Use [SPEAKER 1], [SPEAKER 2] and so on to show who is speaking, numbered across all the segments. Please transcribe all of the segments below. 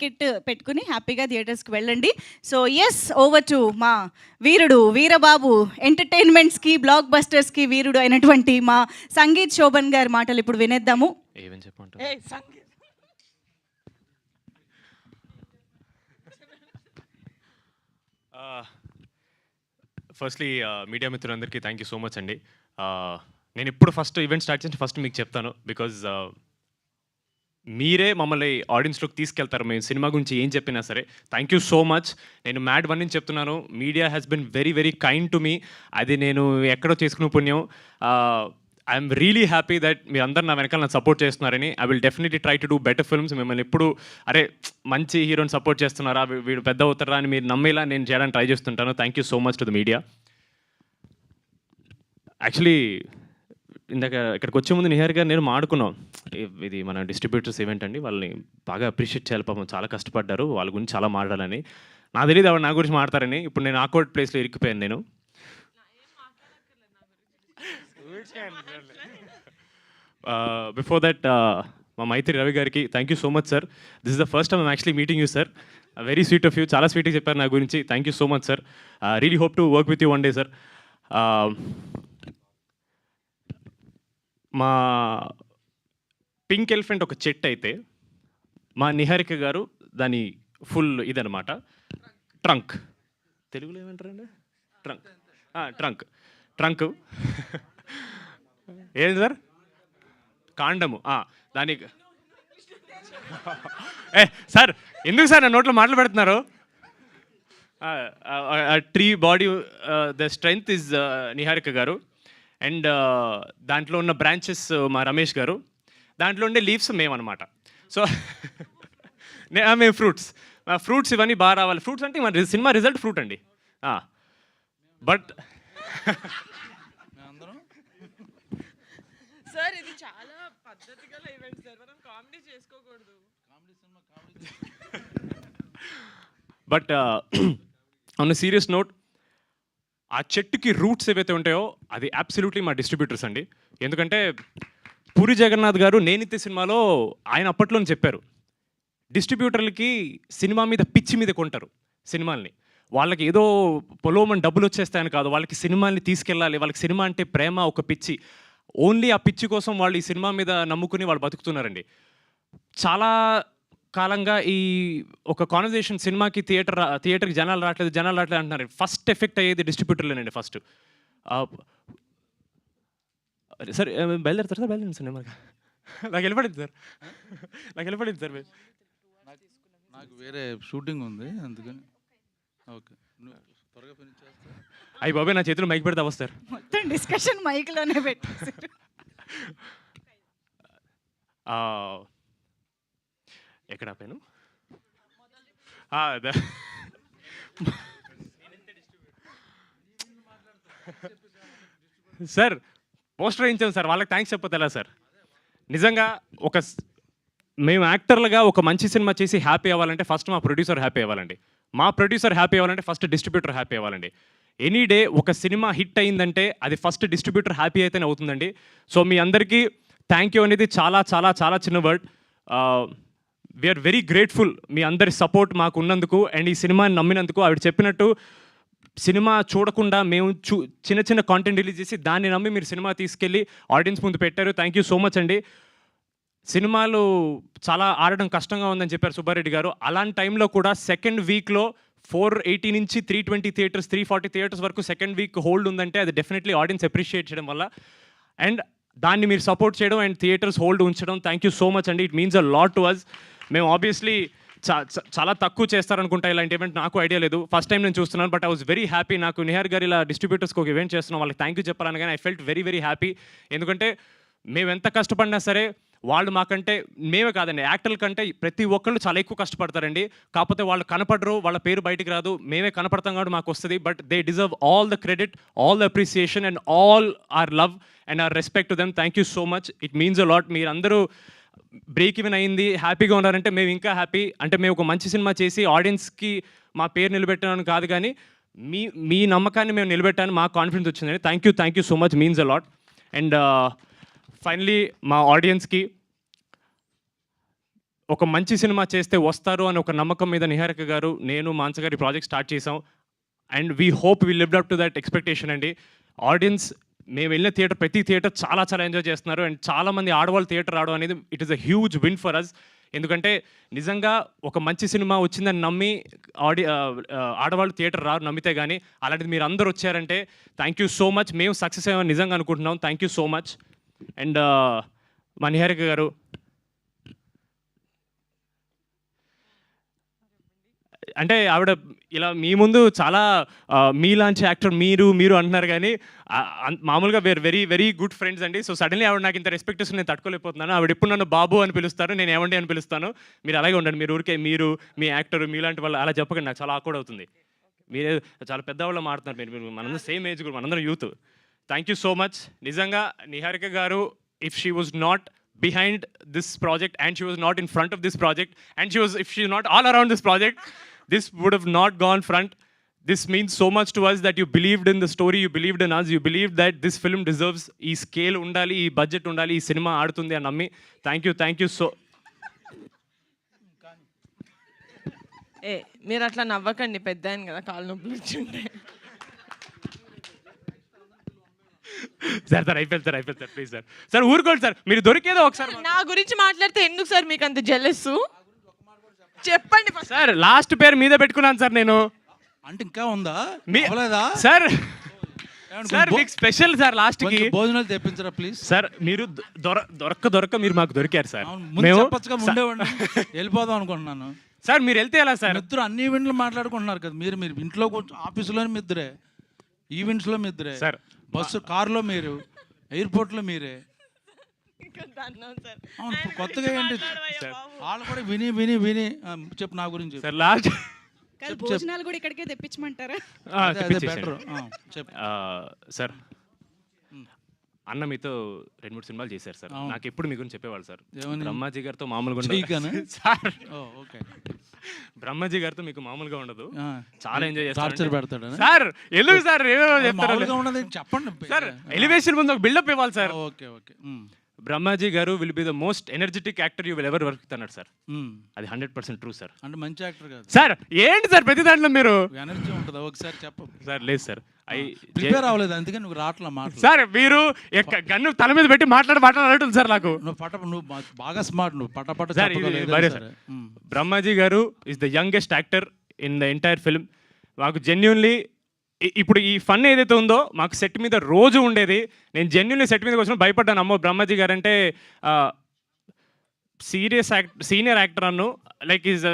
[SPEAKER 1] Ticket పెట్టుకుని హ్యాపీగా థియేటర్స్కి వెళ్ళండి. సో ఎస్, ఓవర్ టు మా వీరుడు వీరబాబు ఎంటర్టైన్మెంట్స్కి బ్లాక్ బస్టర్స్కి వీరుడు అయినటువంటి మా సంగీత్ శోభన్ గారి మాటలు ఇప్పుడు వినేద్దాము.
[SPEAKER 2] ఫస్ట్లీ మీడియా మిత్రులందరికీ థ్యాంక్ యూ సో మచ్ అండి. నేను ఇప్పుడు ఫస్ట్ ఈవెంట్ స్టార్ట్ చేసి ఫస్ట్ మీకు చెప్తాను, బికాజ్ మీరే మమ్మల్ని ఆడియన్స్లోకి తీసుకెళ్తారు. మేము సినిమా గురించి ఏం చెప్పినా సరే. Thank you so much. నేను మ్యాడ్ వన్ నుంచి చెప్తున్నాను, media has been very very kind to me. అది నేను ఎక్కడో చేసుకునే పుణ్యం. ఐఎమ్ రియలీ హ్యాపీ దట్ మీ అందరు నా వెనకాల నాకు సపోర్ట్ చేస్తున్నారని. I will definitely try to do better films. మిమ్మల్ని ఎప్పుడు అరే మంచి హీరోని సపోర్ట్ చేస్తున్నారా, వీడు పెద్ద అవుతారా అని మీరు నమ్మేలా నేను చేయడానికి ట్రై చేస్తుంటాను. Thank you so much to the media. Actually ఇందాక ఇక్కడికి వచ్చే ముందు నిహార్ గారు నేను మాడుకున్నాం, ఇది మన డిస్ట్రిబ్యూటర్స్ ఈవెంట్ అండి, వాళ్ళని బాగా అప్రిషియేట్ చేయాలి, పాపం చాలా కష్టపడ్డారు, వాళ్ళ గురించి చాలా మాట్లాడాలని. నాకు తెలియదు ఆవిడ నా గురించి మాట్లాడతారని. ఇప్పుడు నేను ఆక్వర్డ్ ప్లేస్లో ఇరికిపోయాను నేను. బిఫోర్ దట్ మా మైత్రి రవి గారికి thank you so much sir. This is the first time I'm actually meeting you sir. Very sweet of you, చాలా స్వీట్గా చెప్పారు నా గురించి. Thank you so much sir. Really hope to work with you one day sir. మా pink elephant ఒక చెట్టు అయితే మా నిహారిక గారు దాని ఫుల్ ఇదనమాట ట్రంక్. తెలుగులో ఏమంటారండి? ట్రంక్. ట్రంక్ ట్రంక్ ఏంటి సార్? కాండము. దానికి సార్ ఎందుకు సార్ నా నోట్లో మాటలు పెడుతున్నారు? Tree body the strength is Niharika గారు. అండ్ దాంట్లో ఉన్న బ్రాంచెస్ మా రమేష్ గారు. దాంట్లో ఉండే లీవ్స్ మేమన్నమాట. సో మేము ఫ్రూట్స్ ఇవన్నీ బాగా రావాలి. ఫ్రూట్స్ అంటే మన సినిమా రిజల్ట్ ఫ్రూట్ అండి. బట్
[SPEAKER 3] సార్ ఇది చాలా పద్ధతిగా ఈవెంట్ సార్, మనం కామెడీ చేసుకోకూడదు.
[SPEAKER 2] బట్ ఆన్ సీరియస్ నోట్, ఆ చెట్టుకి రూట్స్ ఏవైతే ఉంటాయో అది అబ్సల్యూట్లీ మా డిస్ట్రిబ్యూటర్స్ అండి. ఎందుకంటే పూరి జగన్నాథ్ గారు నేనిత్తే సినిమాలో ఆయన అప్పట్లోనే చెప్పారు, డిస్ట్రిబ్యూటర్లకి సినిమా మీద పిచ్చి మీద కొంటారు సినిమాల్ని. వాళ్ళకి ఏదో పొలోమని డబ్బులు వచ్చేస్తాయని కాదు, వాళ్ళకి సినిమాల్ని తీసుకెళ్ళాలి, వాళ్ళకి సినిమా అంటే ప్రేమ, ఒక పిచ్చి. ఓన్లీ ఆ పిచ్చి కోసం వాళ్ళు ఈ సినిమా మీద నమ్ముకుని వాళ్ళు బతుకుతున్నారండి. చాలా కాలంగా ఈ ఒక కాన్వర్జేషన్, సినిమాకి థియేటర్కి జనాలు రావట్లేదు అంటున్నారు. ఫస్ట్ ఎఫెక్ట్ అయ్యేది డిస్ట్రిబ్యూటర్లేనండి ఫస్ట్. సార్ బయలుదేరుతారు సార్? బయలుదేరండి సార్. నాకు వెళ్ళిపడింది సార్.
[SPEAKER 4] నాకు వేరే షూటింగ్ ఉంది అందుకని. ఓకే, త్వరగా ఫినిష్ చేస్తా.
[SPEAKER 2] అయ్యి బాబాయ్, నా చేతిలో మైక్ పెడితే వస్తారు.
[SPEAKER 1] మొత్తం డిస్కషన్ మైక్లోనే పెట్టేశారు.
[SPEAKER 2] ఎక్కడ ఆపాను? సార్ పోస్టర్ వేయించాను సార్, వాళ్ళకి థ్యాంక్స్ చెప్పొద్దు ఎలా సార్? నిజంగా మేము యాక్టర్లుగా ఒక మంచి సినిమా చేసి హ్యాపీ అవ్వాలంటే ఫస్ట్ మా ప్రొడ్యూసర్ హ్యాపీ అవ్వాలండి. మా ప్రొడ్యూసర్ హ్యాపీ అవ్వాలంటే ఫస్ట్ డిస్ట్రిబ్యూటర్ హ్యాపీ అవ్వాలండి. ఎనీ డే ఒక సినిమా హిట్ అయిందంటే అది ఫస్ట్ డిస్ట్రిబ్యూటర్ హ్యాపీ అయితేనే అవుతుందండి. సో మీ అందరికీ థ్యాంక్ యూ అనేది చాలా చాలా చాలా చిన్న వర్డ్. వీఆర్ వెరీ గ్రేట్ఫుల్ మీ అందరి సపోర్ట్ మాకు ఉన్నందుకు అండ్ ఈ సినిమాని నమ్మినందుకు. ఆవిడ చెప్పినట్టు సినిమా చూడకుండా మేము చిన్న చిన్న కాంటెంట్ రిలీజ్ చేసి దాన్ని నమ్మి మీరు సినిమా తీసుకెళ్ళి ఆడియన్స్ ముందు పెట్టారు. థ్యాంక్ యూ సో మచ్ అండి. సినిమాలు చాలా ఆడడం కష్టంగా ఉందని చెప్పారు సుబ్బారెడ్డి గారు. అలాంటి టైంలో కూడా సెకండ్ వీక్లో 480 నుంచి 320 థియేటర్స్, 340 థియేటర్స్ వరకు సెకండ్ వీక్ హోల్డ్ ఉందంటే అది డెఫినెట్లీ ఆడియన్స్ అప్రిషియేట్ చేయడం వల్ల. అండ్ దాన్ని మీరు సపోర్ట్ చేయడం అండ్ థియేటర్స్ హోల్డ్ ఉంచడం, థ్యాంక్ యూ సో మచ్ అండి. It means a lot to us. మేము ఆబ్వియస్లీ చాలా తక్కువ చేస్తారనుకుంటా ఇలాంటి ఈవెంట్, నాకు ఐడియా లేదు, ఫస్ట్ టైం నేను చూస్తున్నాను. But I was very happy. నాకు నిహార్ గారు ఇలా డిస్ట్రిబ్యూటర్స్కి ఒక ఈవెంట్ చేస్తున్నాం, వాళ్ళకి థ్యాంక్ యూ చెప్పాలని కానీ I felt very very happy. ఎందుకంటే మేము ఎంత కష్టపడినా సరే వాళ్ళు మాకంటే, మేమే కాదండి యాక్టర్ల కంటే ప్రతి ఒక్కళ్ళు చాలా ఎక్కువ కష్టపడతారండి. కాకపోతే వాళ్ళు కనపడరు, వాళ్ళ పేరు బయటికి రాదు, మేమే కనపడతాం కాబట్టి మాకు వస్తుంది. But they deserve all the credit, all the appreciation and all our love and our respect to them. Thank you so much. It means a lot. మీరందరూ బ్రేక్ ఈవెన్ అయింది, హ్యాపీగా ఉన్నారంటే మేము ఇంకా హ్యాపీ. అంటే మేము ఒక మంచి సినిమా చేసి ఆడియన్స్కి మా పేరు నిలబెట్టాను కాదు, కానీ మీ నమ్మకాన్ని మేము నిలబెట్టాను, మాకు కాన్ఫిడెన్స్ వచ్చిందండి. Thank you so much, means a lot. And finally మా ఆడియన్స్కి ఒక మంచి సినిమా చేస్తే వస్తారు అని ఒక నమ్మకం మీద నిహారిక గారు, నేను, మానస గారి ప్రాజెక్ట్ స్టార్ట్ చేసాం. And we hope we lived up to that expectation అండి. ఆడియన్స్ మేము వెళ్ళిన థియేటర్, ప్రతి థియేటర్ చాలా చాలా ఎంజాయ్ చేస్తున్నారు. అండ్ చాలామంది ఆడవాళ్ళు థియేటర్ రావడం అనేది it is a huge win for us. ఎందుకంటే నిజంగా ఒక మంచి సినిమా వచ్చిందని నమ్మి ఆడవాళ్ళు థియేటర్ రారు నమ్మితే కానీ. అలాంటిది మీరు అందరూ వచ్చారంటే థ్యాంక్ యూ సో మచ్. మేము సక్సెస్ అయ్యామని నిజంగా అనుకుంటున్నాం. Thank you so much. And మా నిహారిక గారు, అంటే ఆవిడ ఇలా మీ ముందు చాలా మీలాంటి యాక్టర్ మీరు అంటున్నారు కానీ మామూలుగా were very very good friends అండి. సో సడన్లీ ఆవిడ నాకు ఇంత రెస్పెక్ట్ ఇస్తుంది, నేను తట్టుకోలేకపోతున్నాను. ఆవిడ ఎప్పుడు నన్ను బాబు అని పిలుస్తారు, నేను ఏమండి అని పిలుస్తాను. మీరు అలాగే ఉండండి. మీరు ఊరికే మీరు మీ యాక్టర్ మీలాంటి వాళ్ళు అలా చెప్పకండి, నాకు చాలా ఆక్వర్డ్ అవుతుంది. మీరే చాలా పెద్దవాళ్ళు మారుతున్నారు. మీరు మనందరం సేమ్ ఏజ్ గ్రూప్, మనందరం youth. Thank you so much. నిజంగా నిహారిక గారు, if she was not behind this project and she was not in front of this project and if she was not all around this project, this would have not gone front. This means so much to us that you believed in the story, you believed in us, you believed that this film deserves ee scale undali, ee budget undali, ee cinema aadutundi ani nammi. Thank you so.
[SPEAKER 3] మీరు అట్లా నవ్వకండి, పెద్ద ఆయన కదా, కాళ్ళు నొప్పులు వచ్చిండే.
[SPEAKER 2] Sir అయిపోయింది sir please sir ఊరుకోండి సార్. మీరు దొరికేదో ఒకసారి
[SPEAKER 3] నా గురించి మాట్లాడితే ఎందుకు సార్ మీకు అంత జెలస్? చెప్పండి
[SPEAKER 2] సార్. లాస్ట్ పేరు మీద పెట్టుకున్నాను సార్ నేను.
[SPEAKER 4] అంటే ఇంకా ఉందా
[SPEAKER 2] సార్? సార్ మీకు స్పెషల్ సార్ లాస్ట్ కి
[SPEAKER 4] భోజనాలు తెప్పించరా ప్లీజ్
[SPEAKER 2] సార్. మీరు దొరక్క మీరు మాకు దొరికారు సార్.
[SPEAKER 4] వెళ్ళిపోదాం అనుకుంటున్నాను
[SPEAKER 2] సార్. మీరు వెళ్తే ఎలా సార్?
[SPEAKER 4] ఇద్దరు అన్ని ఈవెంట్లు మాట్లాడుకుంటున్నారు కదా. మీరు ఇంట్లో కొంచెం ఆఫీసులో ఇద్దరే, ఈవెంట్స్లో ఇద్దరే సార్, బస్సు కారులో మీరు, ఎయిర్పోర్ట్లో మీరే. అవును, ఇప్పుడు కొత్తగా ఏంటి వాళ్ళు కూడా విని విని విని చెప్పు నా గురించి
[SPEAKER 2] సార్. లాస్ట్
[SPEAKER 1] భోజనాలు కూడా ఇక్కడికే తెప్పించమంటారా?
[SPEAKER 4] బెటర్ చెప్పు
[SPEAKER 2] సార్. అన్న మీతో 2-3 సినిమాలు చేశారు సార్. నాకు ఎప్పుడు మీ గురించి చెప్పేవాళ్ళు సార్. బ్రహ్మాజీ గారితో మామూలుగా సార్. బ్రహ్మాజీ గారితో మీకు మామూలుగా ఉండదు, చాలా ఎంజాయ్ చేస్తారు సార్. ఎందుకు సార్
[SPEAKER 4] చెప్పండి
[SPEAKER 2] సార్? ఎలివేషన్ ముందు ఒక బిల్డప్ ఇవ్వాలి sir.
[SPEAKER 4] Okay okay.
[SPEAKER 2] Brahmaji garu will be the most energetic actor you will ever work అన్నాడు సార్. అది 100% ట్రూ సార్.
[SPEAKER 4] అంటే మంచి యాక్టర్ కాదు
[SPEAKER 2] సార్. ఏంటి సార్ ప్రతి దాంట్లో మీరు
[SPEAKER 4] ఎనర్జీ ఉంటుంది? ఒకసారి చెప్పు
[SPEAKER 2] సార్. లేదు సార్,
[SPEAKER 4] ప్రిపేర్ అవ్వలేదు అందుకే నువ్వు రాట్లా మాట
[SPEAKER 2] సార్. మీరు గన్ను తల మీద పెట్టి మాట్లాడుతుంది సార్ నాకు.
[SPEAKER 4] నువ్వు బాగా స్మార్ట్, నువ్వు పట.
[SPEAKER 2] బ్రహ్మాజీ గారు is the youngest actor in the entire film. మాకు జెన్యున్లీ ఇప్పుడు ఈ ఫన్ ఏదైతే ఉందో మాకు సెట్ మీద రోజు ఉండేది. నేను జెన్యున్లీ సెట్ మీదకి వచ్చిన భయపడ్డాను. అమ్మో బ్రహ్మాజీ గారు అంటే సీనియర్ యాక్టర్ అన్ను, లైక్ ఈజ్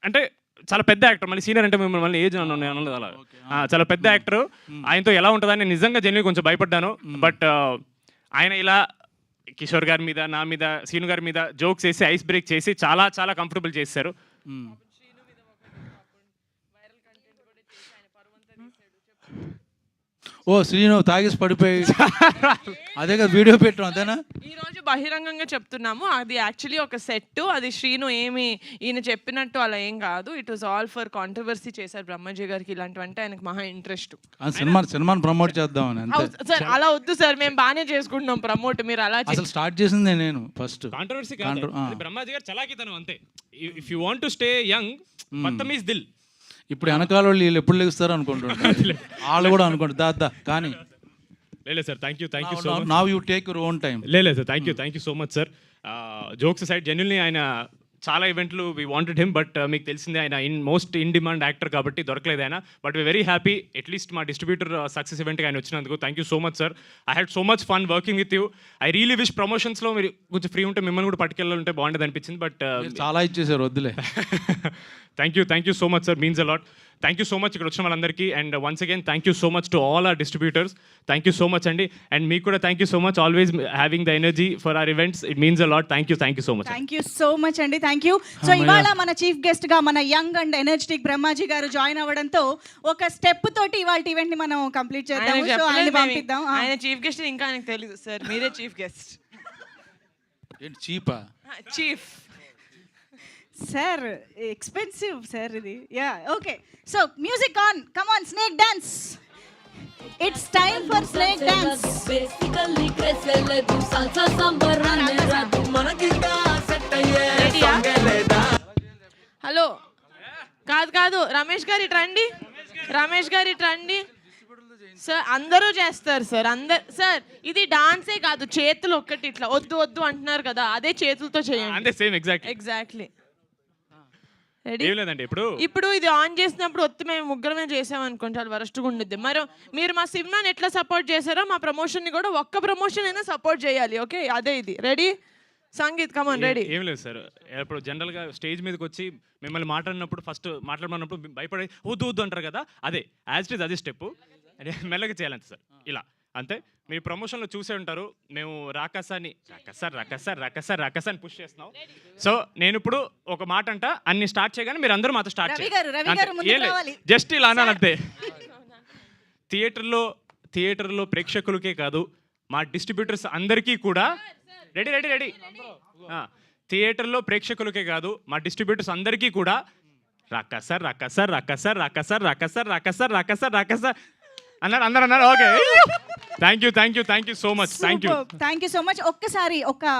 [SPEAKER 2] అంటే చాలా పెద్ద యాక్టర్. మళ్ళీ సీనియర్ అంటే మిమ్మల్ని మళ్ళీ ఏజ్ అనలేదు అలా. చాలా పెద్ద యాక్టర్. ఆయనతో ఎలా ఉంటుందని నిజంగా జెన్యున్లీ కొంచెం భయపడ్డాను. బట్ ఆయన ఇలా కిషోర్ గారి మీద, నా మీద, సీను గారి మీద జోక్స్ వేసి ఐస్ బ్రేక్ చేసి చాలా చాలా కంఫర్టబుల్ చేశారు.
[SPEAKER 4] ఓ శ్రీను తాగేసి పడిపోయి అదే కదా వీడియో పెట్టడం, అదేనా?
[SPEAKER 3] ఈ రోజు బహిరంగంగా చెప్తున్నాము, అది యాక్చువల్లీ ఒక సెట్. అది శ్రీను ఏమి ఈయన చెప్పినట్టు అలా ఏం కాదు. It was all for controversy చేశారు బ్రహ్మాజీ గారికి. ఇలాంటివంటే ఆయనకు మహా ఇంట్రెస్ట్.
[SPEAKER 4] సినిమాని ప్రమోట్ చేద్దామని
[SPEAKER 3] సార్. అలా వద్దు సార్, మేము బాగానే చేసుకుంటున్నాం ప్రమోట్. మీరు అలా
[SPEAKER 4] అసలు స్టార్ట్ చేసిందే నేను ఫస్ట్.
[SPEAKER 2] కాంట్రవర్సీ కాదు, బ్రహ్మాజీ గారు చలాకితనం అంతే. If you want to stay young, మొత్తం ఈజ్ దిల్.
[SPEAKER 4] ఇప్పుడు వెనకాల వాళ్ళు వీళ్ళు ఎప్పుడు లెగుస్తారు అనుకుంటున్నారు, వాళ్ళు కూడా అనుకుంటారు దా కానీ.
[SPEAKER 2] లేదు sir, thank you so much.
[SPEAKER 4] Now you take your own time.
[SPEAKER 2] లేదు sir, thank you so much sir. Jokes side genuinely ఆయన చాలా ఈవెంట్లు వీ వాంటెడ్ హిమ్, బట్ మీకు తెలిసిందే ఆయన మోస్ట్ ఇన్ డిమాండ్ యాక్టర్ కాబట్టి దొరకలేదు ఆయన. But we very happy at least మా డిస్ట్రిబ్యూటర్ సక్సెస్ ఈవెంట్కి ఆయన వచ్చినందుకు. Thank you so much sir. I had so much fun working with you. I really wish ప్రమోషన్స్లో మీరు కొంచెం ఫ్రీ ఉంటే మిమ్మల్ని కూడా పట్టుకెళ్ళాలంటే బాగుండేది అనిపించింది. బట్
[SPEAKER 4] చాలా ఇచ్చేసారు, వద్దులే.
[SPEAKER 2] Thank you so much sir, means a lot. Thank you so much ఇక్కడ వచ్చిన వాళ్ళందరికీ. And once again thank you so much to all our distributors. Thank you so much అండి. అండ్ మీకు కూడా thank you so much, always having the energy for our events. It means a lot. Thank you so much.
[SPEAKER 1] Thank you so much అండి. Thank you. So ఇవాళ మన chief guest గా మన young and energetic Brahmaji గారు join అవ్వడంతో ఒక step తోటి ఇవాళ ఈవెంట్ ని మనం కంప్లీట్ చేద్దాం. సో ఆయన పంపిద్దాం.
[SPEAKER 3] ఆయన చీఫ్ గెస్ట్ ఇంకా ఆయనకు తెలీదు సార్, మీరే చీఫ్ గెస్ట్.
[SPEAKER 4] ఏంటి చీపా?
[SPEAKER 3] చీఫ్
[SPEAKER 1] సార్ ఎక్స్పెన్సివ్ సార్ ఇది. Yeah okay. So music on, come on, snake dance. It's time for snake dance.
[SPEAKER 5] Basically craze లేదు సాల్సా సంబరాన్ని రాదు మనకింకా సెట్ అయ్యే సాంగే లేదా.
[SPEAKER 3] హలో కాదు రమేష్ గారు ఇటు రండి. రమేష్ గారు ఇటు రండి. సార్ అందరూ చేస్తారు సార్. సార్ ఇది డాన్సే కాదు, చేతులు ఒక్కటి ఇట్లా వద్దు అంటున్నారు కదా, అదే చేతులతో చేయండి.
[SPEAKER 2] అంతే సేమ్
[SPEAKER 3] ఎగ్జాక్ట్లీ. రెడీ?
[SPEAKER 2] ఏం లేదండి
[SPEAKER 3] ఇప్పుడు ఇది ఆన్ చేసినప్పుడు ఒత్తి మేము ముగ్గురమే చేసామనుకోండి చాలా వరస్ట్గా ఉండిద్ది. మరి మీరు మా సినిమాని ఎట్లా సపోర్ట్ చేశారో మా ప్రమోషన్ని కూడా ఒక్క ప్రమోషన్ అయినా సపోర్ట్ చేయాలి. ఓకే అదే ఇది. రెడీ? Sangeet come on ready.
[SPEAKER 2] ఏం లేదు సార్, ఇప్పుడు జనరల్గా స్టేజ్ మీదకి వచ్చి మిమ్మల్ని మాట్లాడినప్పుడు ఫస్ట్ మాట్లాడమన్నప్పుడు భయపడే వద్దు అంటారు కదా, అదే యాజ్ ఇట్ ఈస్ అదే స్టెప్ మెల్లగా చేయాలంతే సార్. ఇలా అంతే. మీరు ప్రమోషన్లో చూసే ఉంటారు, మేము రాకసాని పుష్ చేస్తున్నాం. సో నేను ఇప్పుడు ఒక మాట అంట, అన్ని స్టార్ట్ చేయగానే మీరు అందరూ మాతో స్టార్ట్
[SPEAKER 1] రవి గారు ముందుకు రావాలి.
[SPEAKER 2] జస్ట్ ఇలా అన్నాను అంతే. థియేటర్లో ప్రేక్షకులకే కాదు, మా డిస్ట్రిబ్యూటర్స్ అందరికీ కూడా రెడీ థియేటర్లో ప్రేక్షకులకే కాదు, మా డిస్ట్రిబ్యూటర్స్ అందరికీ కూడా రక్కసార్ అన్నారు. అందరు అన్నారు. Okay, thank you so much.
[SPEAKER 1] Thank you so much. ఒక్కసారి ఒక